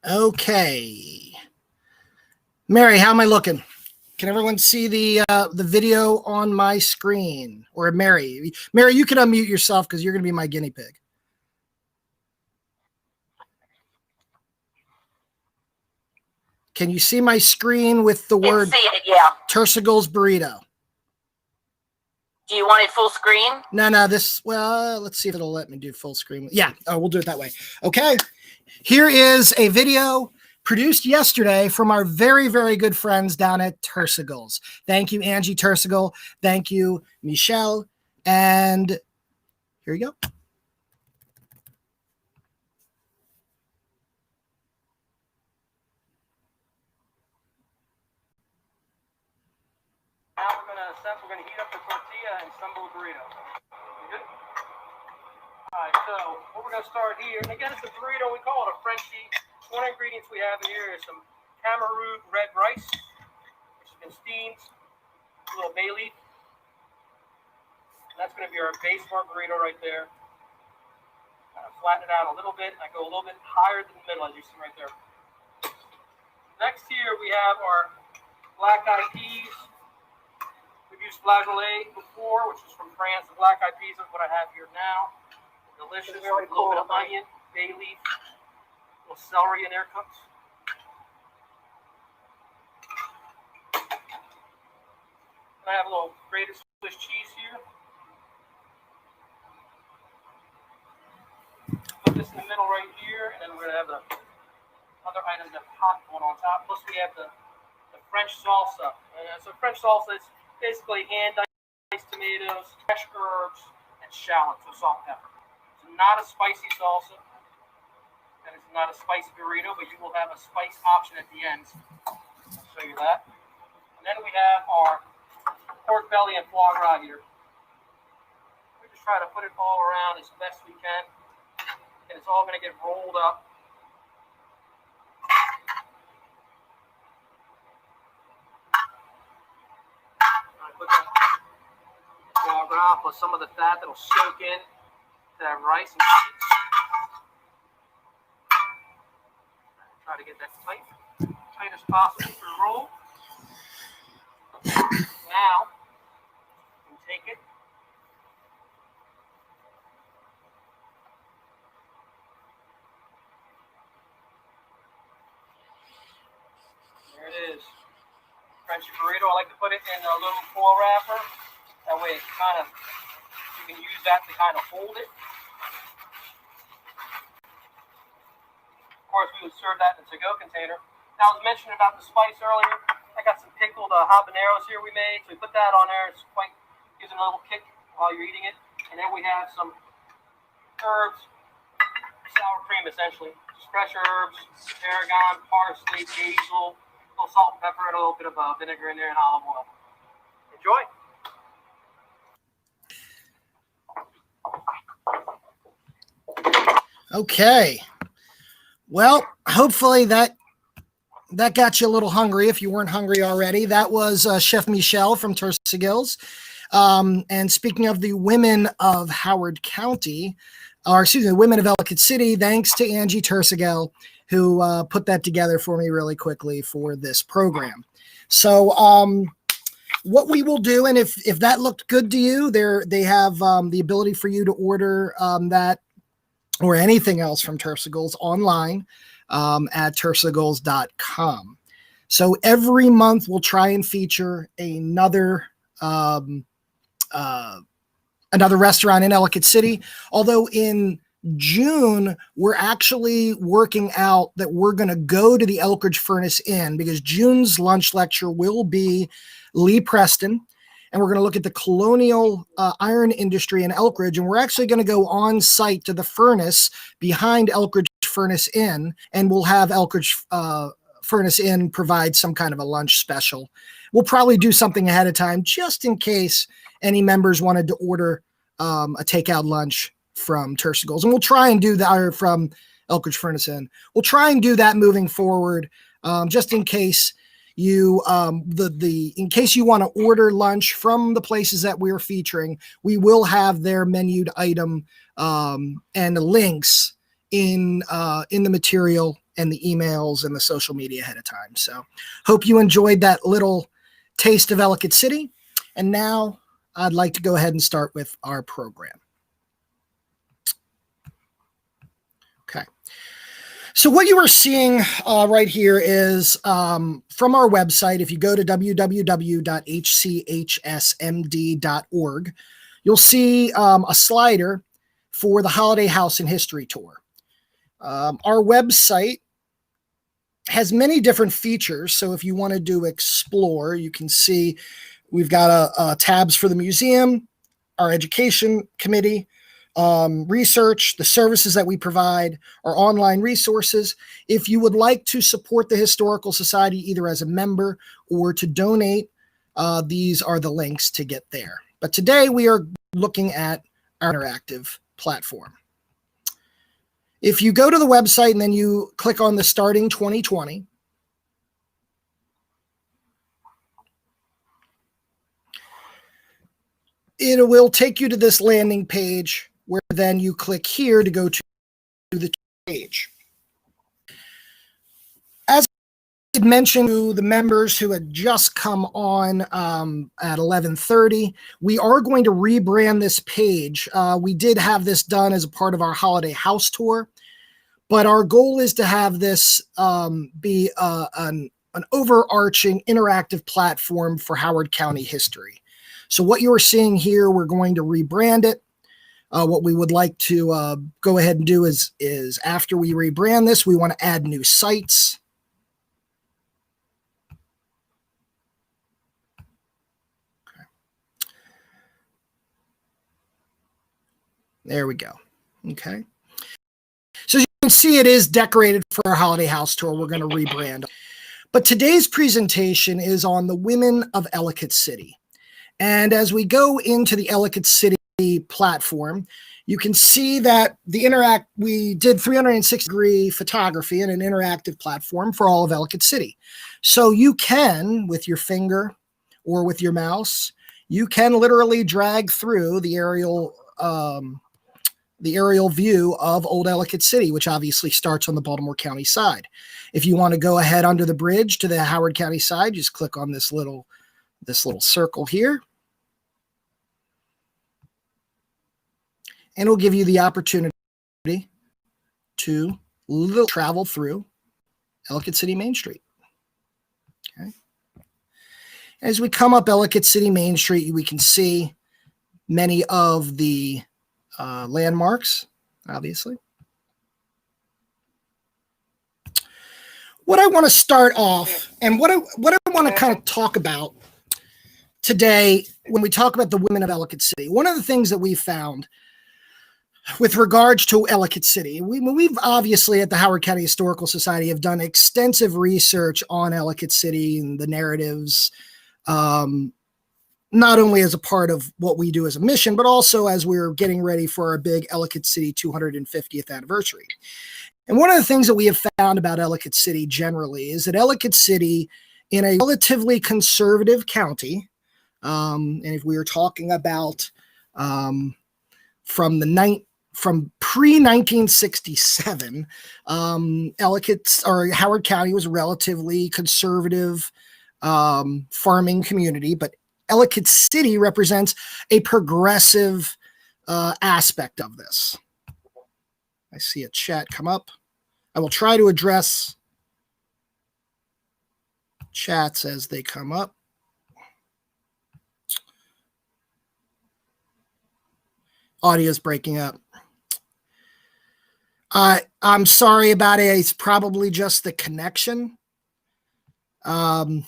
Okay. Mary, how am I looking? Can everyone see the video on my screen? Or Mary, you can unmute yourself because you're going to be my guinea pig. Can you see my screen with the word see it, yeah. Tersegel's burrito? Do you want it full screen? No, well, let's see if it'll let me do full screen. Yeah, we'll do it that way. Okay. Here is a video produced yesterday from our very, very good friends down at Tersegel's. Thank you, Angie Tersegel. Thank you, Michelle. And here you go. Now we're going to heat up the tortilla and assemble a burrito. You good? All right, so what we're going to start here, and again, it's a burrito. We call it a Frenchie. One ingredients we have in here is some Cameroon red rice, which has been steamed, a little bay leaf. And that's going to be our base for our burrito right there. Kind of flatten it out a little bit. I go a little bit higher than the middle, as you see right there. Next here, we have our black-eyed peas. We've used flageolet before, which is from France. The black-eyed peas is what I have here now. Delicious. Really a little bit of onion, bay leaf, a little celery in there cooked. And I have a little grated Swiss cheese here. Put this in the middle right here, and then we're going to have the other items that hot going on top. Plus we have the French salsa. So French salsa is basically hand-diced tomatoes, fresh herbs, and shallots with salt and pepper. It's not a spicy salsa, and it's not a spicy burrito, but you will have a spice option at the end. I'll show you that. And then we have our pork belly and foie gras here. We just try to put it all around as best we can, and it's all going to get rolled up. Put that foie gras plus some of the fat that'll soak in to that rice and cheese. Try to get that tight as possible for the roll. Now, you take it. There it is. French burrito. I like to put it in a little foil wrapper. That way it you can use that to kind of hold it. Of course, we would serve that in a to-go container. Now, I was mentioning about the spice earlier. I got some pickled habaneros here we made. So we put that on there. It's gives it a little kick while you're eating it. And then we have some herbs, sour cream essentially. Just fresh herbs, tarragon, parsley, basil, a little salt and pepper, and a little bit of vinegar in there and olive oil. Enjoy. Okay. Well, hopefully that got you a little hungry if you weren't hungry already. That was Chef Michelle from Tersegel's. And speaking of the women of Howard County, or excuse me, the women of Ellicott City, thanks to Angie Tersegel, who put that together for me really quickly for this program. So what we will do, and if that looked good to you, they have the ability for you to order that or anything else from Tersegel's online at tersegels.com. So every month we'll try and feature another restaurant in Ellicott City. Although in June, we're actually working out that we're going to go to the Elkridge Furnace Inn because June's lunch lecture will be Lee Preston. And we're going to look at the colonial iron industry in Elkridge. And we're actually going to go on site to the furnace behind Elkridge Furnace Inn. And we'll have Elkridge Furnace Inn provide some kind of a lunch special. We'll probably do something ahead of time just in case any members wanted to order a takeout lunch from Tersegel's. And we'll try and do that, or from Elkridge Furnace Inn. We'll try and do that moving forward just in case you in case you want to order lunch from the places that we're featuring. We will have their menued item and the links in the material and the emails and the social media ahead of time. So hope you enjoyed that little taste of Ellicott City. And now I'd like to go ahead and start with our program. Okay. So what you are seeing right here is from our website. If you go to www.hchsmd.org, you'll see a slider for the Holiday House and History Tour. Our website has many different features. So if you wanted to explore, you can see we've got tabs for the museum, our education committee, research, the services that we provide, our online resources. If you would like to support the Historical Society either as a member or to donate, these are the links to get there. But today we are looking at our interactive platform. If you go to the website and then you click on the Starting 2020, it will take you to this landing page where then you click here to go to the page. As I mentioned to the members who had just come on at 11:30, we are going to rebrand this page. We did have this done as a part of our Holiday House Tour, but our goal is to have this be an overarching interactive platform for Howard County history. So what you are seeing here, we're going to rebrand it. What we would like to go ahead and do is after we rebrand this, we want to add new sites. Okay. There we go. Okay. So as you can see, it is decorated for our Holiday House Tour. We're going to rebrand. But today's presentation is on the women of Ellicott City. And as we go into the Ellicott City platform, you can see that we did 360-degree photography in an interactive platform for all of Ellicott City. So you can, with your finger or with your mouse, you can literally drag through the aerial view of Old Ellicott City, which obviously starts on the Baltimore County side. If you want to go ahead under the bridge to the Howard County side, just click on this little circle here. And it'll give you the opportunity to travel through Ellicott City Main Street. Okay. As we come up Ellicott City Main Street, we can see many of the landmarks, obviously. What I want to start off, and what I want to kind of talk about today when we talk about the women of Ellicott City, one of the things that we found with regards to Ellicott City, we've obviously at the Howard County Historical Society have done extensive research on Ellicott City and the narratives, not only as a part of what we do as a mission, but also as we're getting ready for our big Ellicott City 250th anniversary. And one of the things that we have found about Ellicott City generally is that Ellicott City, in a relatively conservative county, and if we were talking about from pre-1967, Ellicott or Howard County was a relatively conservative farming community, but Ellicott City represents a progressive aspect of this. I see a chat come up. I will try to address chats as they come up. Audio's breaking up. I'm sorry about it. It's probably just the connection. Hopefully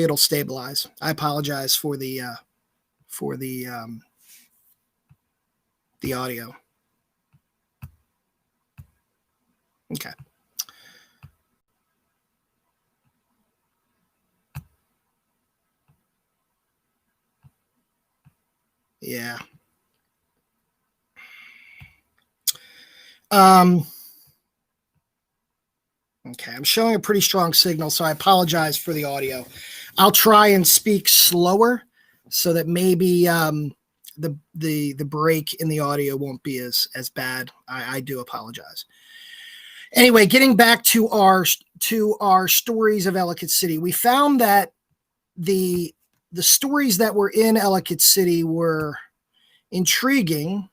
it'll stabilize. I apologize for the audio. Okay. Yeah. Okay, I'm showing a pretty strong signal, so I apologize for the audio. I'll try and speak slower so that maybe the break in the audio won't be as bad. I do apologize. Anyway, getting back to our stories of Ellicott City, we found that the stories that were in Ellicott City were intriguing.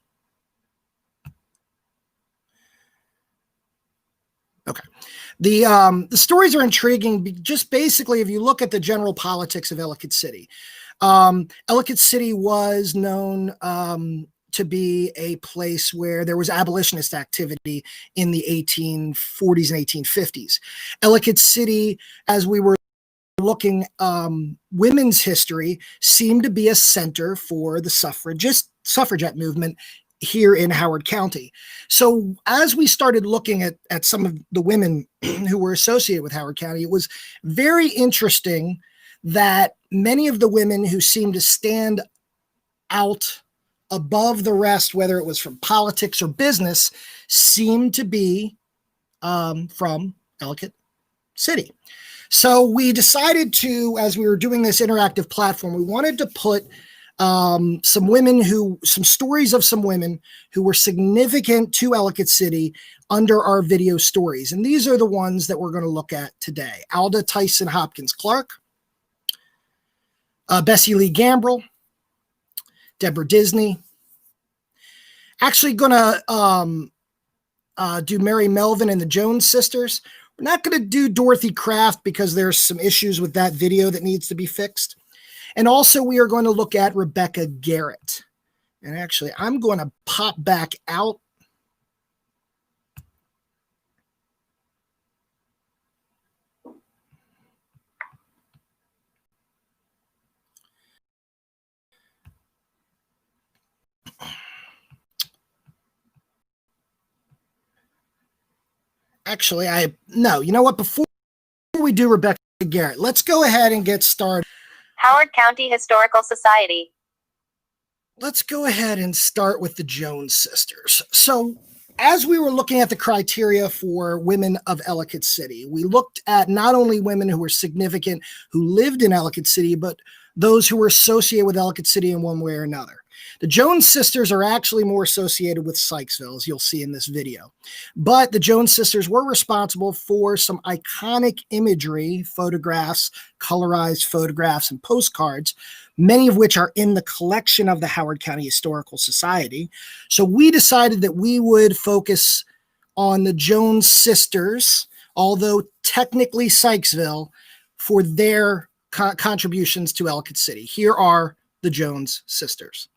Okay. The stories are intriguing just basically if you look at the general politics of Ellicott City. Ellicott City was known to be a place where there was abolitionist activity in the 1840s and 1850s. Ellicott City, as we were looking, women's history seemed to be a center for the suffragette movement here in Howard County. So as we started looking at some of the women who were associated with Howard County, it was very interesting that many of the women who seemed to stand out above the rest, whether it was from politics or business, seemed to be from Ellicott City. So we decided to, as we were doing this interactive platform, we wanted to put some stories of some women who were significant to Ellicott City under our video stories. And these are the ones that we're going to look at today. Alda Tyson Hopkins Clark, Bessie Lee Gambrill, Deborah Disney. Actually going to do Mary Melvin and the Jones sisters. We're not going to do Dorothy Kraft because there's some issues with that video that needs to be fixed. And also we are going to look at Rebecca Garrett. And actually, I'm going to pop back out. Actually, you know what? Before we do Rebecca Garrett, let's go ahead and get started. Howard County Historical Society. Let's go ahead and start with the Jones sisters. So as we were looking at the criteria for women of Ellicott City, we looked at not only women who were significant, who lived in Ellicott City, but those who were associated with Ellicott City in one way or another. The Jones sisters are actually more associated with Sykesville, as you'll see in this video. But the Jones sisters were responsible for some iconic imagery, photographs, colorized photographs, and postcards, many of which are in the collection of the Howard County Historical Society. So we decided that we would focus on the Jones sisters, although technically Sykesville, for their contributions to Ellicott City. Here are the Jones sisters.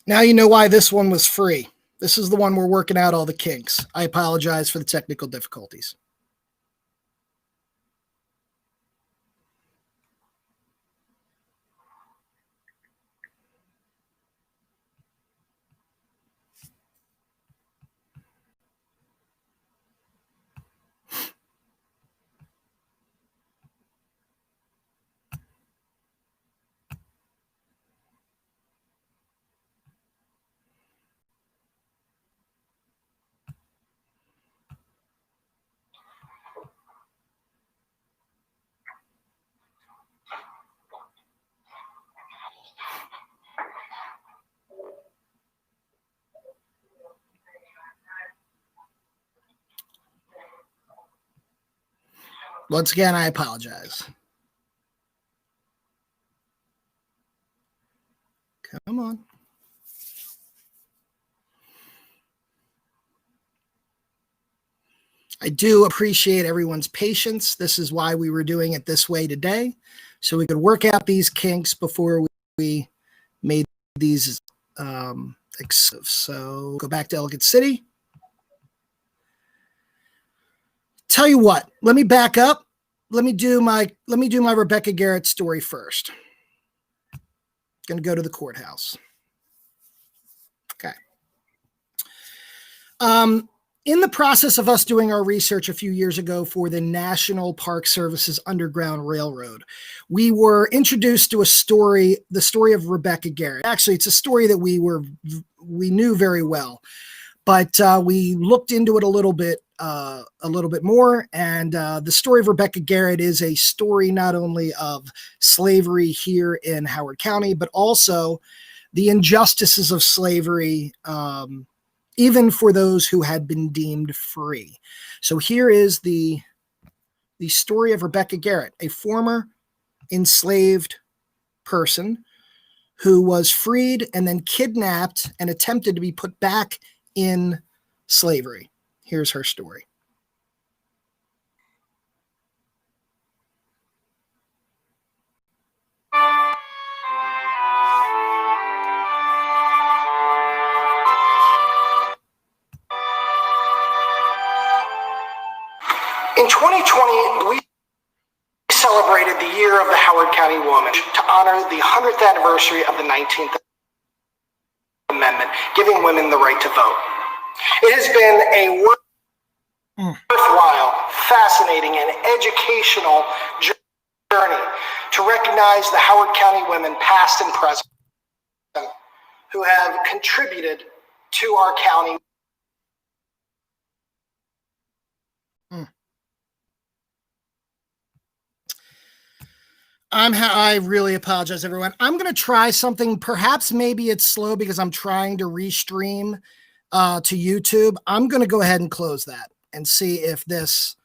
Now you know why this one was free. This is the one we're working out all the kinks. I apologize for the technical difficulties. Once again, I apologize. Come on. I do appreciate everyone's patience. This is why we were doing it this way today, so we could work out these kinks before we made these so go back to Ellicott City. Tell you what, let me back up. Let me do my Rebecca Garrett story first. Going to go to the courthouse. Okay. in the process of us doing our research a few years ago for the National Park Service's Underground Railroad, we were introduced to a story, the story of Rebecca Garrett. Actually, it's a story that we knew very well, but we looked into it a little bit more. And the story of Rebecca Garrett is a story not only of slavery here in Howard County, but also the injustices of slavery, even for those who had been deemed free. So here is the story of Rebecca Garrett, a former enslaved person who was freed and then kidnapped and attempted to be put back in slavery. Here's her story. In 2020, we celebrated the Year of the Howard County Woman to honor the 100th anniversary of the 19th Amendment, giving women the right to vote. It has been a worthwhile, fascinating, and educational journey to recognize the Howard County women, past and present, who have contributed to our county. I really apologize, everyone. I'm going to try something. Perhaps maybe it's slow because I'm trying to restream to YouTube. I'm going to go ahead and close that and see if this